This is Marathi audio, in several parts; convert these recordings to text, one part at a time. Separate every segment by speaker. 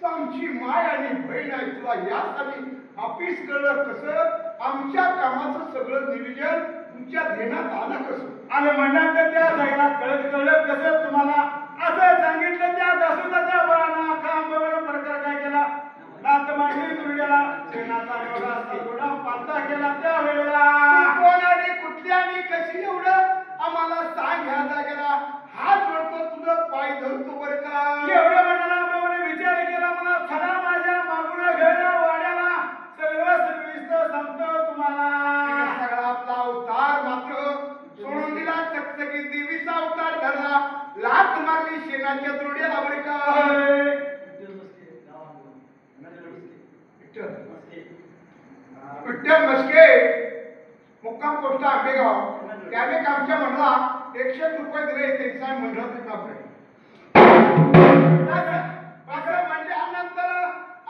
Speaker 1: आमची माय आणि बहीण आहे तुला यासाठी ऑफिस कळलं कसं आमच्या कामाचं सगळं नियोजन तुमच्या ध्यानात आलं कसं
Speaker 2: आणि म्हणणार त्या जायला कळलं कसं तुम्हाला असं सांगितलं त्या दासोदाच्या बळानं काम प्रकार काय केला नात मांडली दुर्ड्याला शेणाचा एवढा असा थोडा पालता केला त्या वेळेला
Speaker 1: कोण आणि कुठली आणि कशी एवढं आम्हाला सांग ह्या जागेला हात जोडतो तुझं पाय धरतो बरं का
Speaker 2: एवढं म्हणाला मला विचार केला मला चला माझ्या मागून घ्यायला वाड्याला सगळं सविस्तर सांगतो तुम्हाला
Speaker 1: सगळा आपला अवतार मात्र सोडून दिला चकचकी देवीचा अवतार धरला लाथ मारली शेणाच्या दुर्ड्याला बरं का विठ्ठल मस्के मुक्काम पोस्ट आंबेगाव त्याने आमच्या म्हणला 100 रुपये दिले त्यांचा मंडळाचं काम आहे म्हणल्यानंतर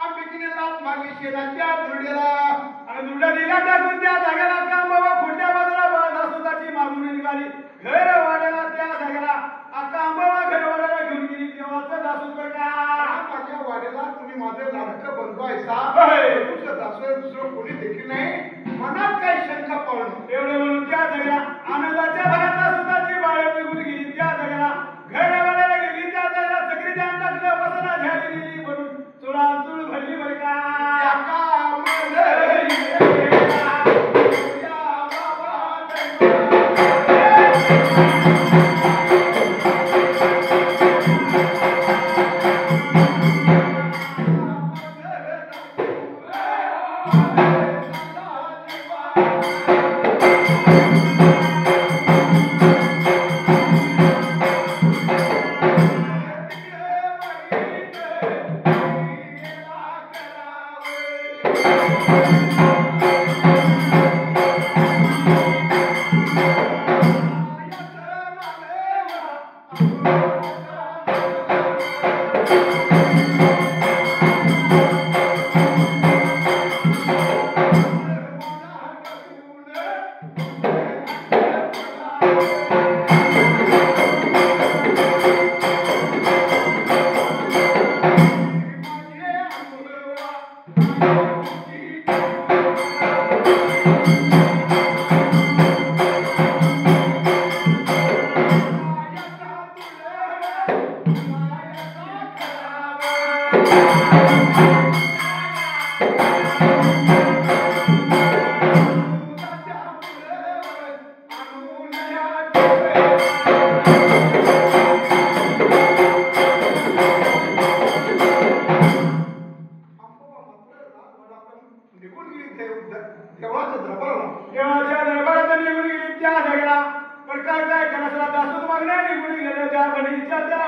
Speaker 1: आंबेकीने लाथ मारली शेणाच्या दुर्ड्याला
Speaker 2: आणि दुर्ड्या दिला टाकून त्या जागेला काम बाबा खोट्या बाजूला दासोदाची मागून निघाली घर वाड्याला त्या जागेला आता आंबाबा घर वाड्याला घेऊन गेली तेव्हाच दासोद का
Speaker 1: माझ्या वाड्याला तुम्ही माझं लाडकं बंधू आहे तुझं दासोद दुसरं कोणी देखील नाही मनात काही शंका पाळणं
Speaker 2: एवढे म्हणून त्या जागेला आनंदाच्या भरात दासोदाची बाळे निघून गेली त्या जागेला घर वाड्याला गेली त्या जागेला चक्री जाण टाकलं बसना झाली म्हणून चुळाचुळ भरली बरं का देवाच्या दरबारात निघून गेली त्या जागेला पण काय काय कनसला दासोद मागण्या निघून गेले त्या बहिणीच्या त्या